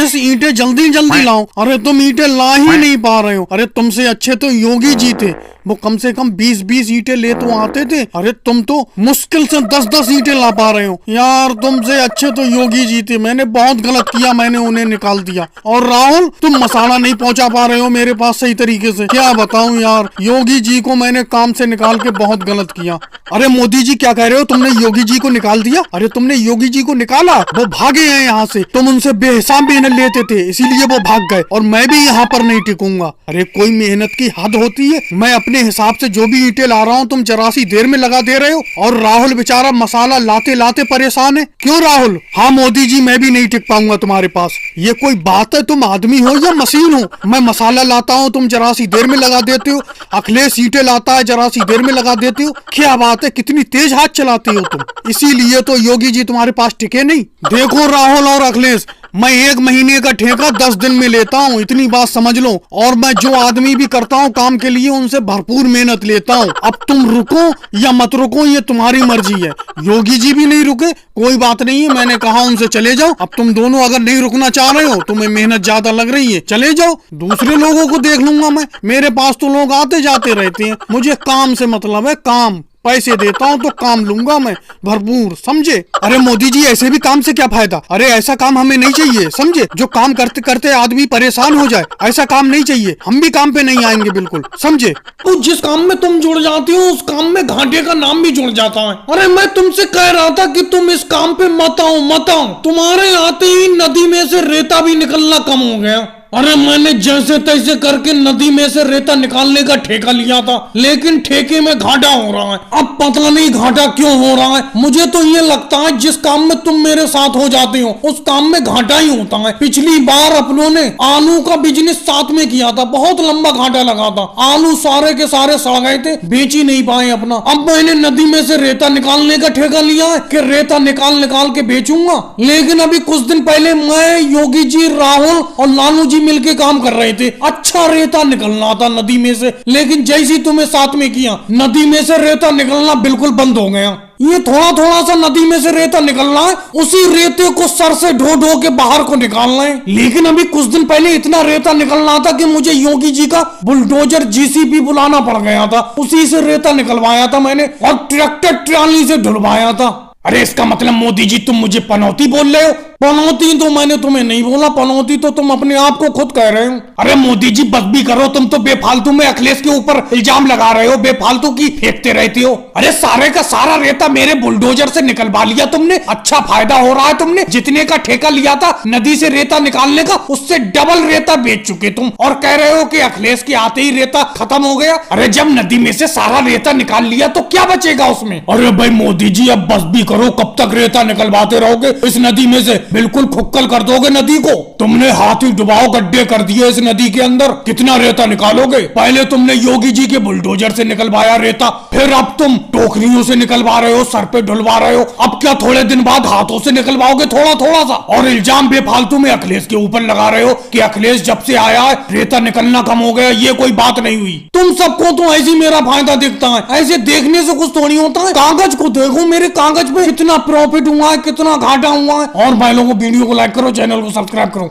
अखिलेश ईंटें जल्दी जल्दी लाओ। अरे तुम ईंटें ला ही नहीं पा रहे हो। अरे तुमसे अच्छे तो योगी जी थे, वो कम से कम 20-20 ईंटें ले तो आते थे। अरे तुम तो मुश्किल से 10-10 ईंटें ला पा रहे हो यार। तुमसे अच्छे तो योगी जी थे, मैंने बहुत गलत किया, मैंने उन्हें निकाल दिया। और राहुल तुम मसाला नहीं पहुंचा पा रहे हो मेरे पास सही तरीके से, क्या बताऊं यार। योगी जी को मैंने काम से निकाल के बहुत गलत किया। अरे मोदी जी क्या कह रहे हो, तुमने योगी जी को निकाल दिया? अरे तुमने योगी जी को निकाला, वो भागे हैं यहाँ से। तुम उनसे बेहिसाब मेहनत लेते थे इसीलिए वो भाग गए, और मैं भी यहाँ पर नहीं टिकूंगा। अरे कोई मेहनत की हद होती है। मैं अपने हिसाब से जो भी ईंटें ला रहा हूँ तुम जरा सी देर में लगा दे रहे हो, और राहुल बेचारा मसाला लाते लाते परेशान है। क्यों राहुल? हाँ मोदी जी, मैं भी नहीं टिक पाऊंगा तुम्हारे पास। ये कोई बात है? तुम आदमी हो या मशीन हो? मैं मसाला लाता हूँ, तुम जरा सी देर में लगा देते हो। अखिलेश ईंटें लाता है, जरा सी देर में लगा देते हो। क्या बात है, कितनी तेज हाथ चलाती हो तुम, इसीलिए तो योगी जी तुम्हारे पास टिके नहीं। देखो राहुल और अखिलेश, मैं 1 महीने का ठेका 10 दिन में लेता हूँ, इतनी बात समझ लो। और मैं जो आदमी भी करता हूँ काम के लिए उनसे भरपूर मेहनत लेता हूँ। अब तुम रुको या मत रुको ये तुम्हारी मर्जी है। योगी जी भी नहीं रुके, कोई बात नहीं है, मैंने कहा उनसे चले जाओ। अब तुम दोनों अगर नहीं रुकना चाह रहे हो, तुम्हें मेहनत ज्यादा लग रही है, चले जाओ, दूसरे लोगों को देख लूंगा मैं। मेरे पास तो लोग आते जाते रहते हैं, मुझे काम से मतलब है, काम। पैसे देता हूँ तो काम लूंगा मैं भरपूर, समझे? अरे मोदी जी ऐसे भी काम से क्या फायदा? अरे ऐसा काम हमें नहीं चाहिए, समझे? जो काम करते करते आदमी परेशान हो जाए, ऐसा काम नहीं चाहिए। हम भी काम पे नहीं आएंगे बिल्कुल, समझे? तो जिस काम में तुम जुड़ जाती हो उस काम में घाटे का नाम भी जुड़ जाता है। अरे मैं तुमसे कह रहा था कि तुम इस काम पे मत आओ मत आओ। तुम्हारे आते ही नदी में से रेता भी निकलना कम हो गया। अरे मैंने जैसे तैसे करके नदी में से रेता निकालने का ठेका लिया था, लेकिन ठेके में घाटा हो रहा है। अब पता नहीं घाटा क्यों हो रहा है। मुझे तो ये लगता है जिस काम में तुम मेरे साथ हो जाते हो उस काम में घाटा ही होता है। पिछली बार अपनों ने आलू का बिजनेस साथ में किया था, बहुत लंबा घाटा लगा था। आलू सारे के सारे सड़ गए थे, बेच ही नहीं पाए अपना। अब मैंने नदी में से रेता निकालने का ठेका लिया है कि रेता निकाल निकाल के बेचूंगा। लेकिन अभी कुछ दिन पहले मैं, योगी जी, राहुल और लालू जी मिलके काम कर रहे थे। अच्छा रेता निकलना था नदी में से, लेकिन जैसी तुम्हें साथ में किया नदी में से रेता निकलना बिल्कुल बंद हो गया। ये थोड़ा थोड़ा सा नदी में से रेता निकलना है, उसी रेते को सर से ढो ढो के बाहर को निकालना है। लेकिन अभी कुछ दिन पहले इतना रेता निकलना था कि मुझे योगी जी का बुलडोजर जीसीबी बुलाना पड़ गया था। उसी से रेता निकलवाया था मैंने, और ट्रैक्टर ट्राली से ढुलवाया था। अरे इसका मतलब मोदी जी तुम मुझे पनौती बोल रहे हो? पनौती तो मैंने तुम्हें नहीं बोला, पनौती तो तुम अपने आप को खुद कह रहे हो। अरे मोदी जी बस भी करो, तुम तो बेफालतू में अखिलेश के ऊपर इल्जाम लगा रहे हो, बेफालतू की फेंकते रहते हो। अरे सारे का सारा रेता मेरे बुलडोजर से निकलवा लिया तुमने, अच्छा फायदा हो रहा है। तुमने जितने का ठेका लिया था नदी से रेता निकालने का, उससे डबल रेता बेच चुके तुम, और कह रहे हो कि अखिलेश के आते ही रेता खत्म हो गया। अरे जब नदी में से सारा रेता निकाल लिया तो क्या बचेगा उसमें? अरे भाई मोदी जी अब बस भी करो, कब तक रेता निकलवाते रहोगे इस नदी में से? बिल्कुल खुक्कल कर दोगे नदी को। तुमने हाथी डुबाओ गड्ढे कर दिए इस नदी के अंदर, कितना रेता निकालोगे? पहले तुमने योगी जी के बुलडोजर से निकलवाया रेता, फिर अब तुम टोकरियों से निकलवा रहे हो, सर पे ढुलवा रहे हो। अब क्या थोड़े दिन बाद हाथों से निकलवाओगे थोड़ा थोड़ा सा? और इल्जाम बेफालतू में अखिलेश के ऊपर लगा रहे हो कि अखिलेश जब से आया है रेता निकलना कम हो गया। ये कोई बात नहीं हुई। तुम सबको तो ऐसी मेरा फायदा दिखता है, ऐसे देखने से कुछ थोड़ी होता है। कागज को देखो, मेरे कागज पे कितना प्रॉफिट हुआ है, कितना घाटा हुआ है। और भाई लोगों वीडियो को लाइक करो, चैनल को सब्सक्राइब करो।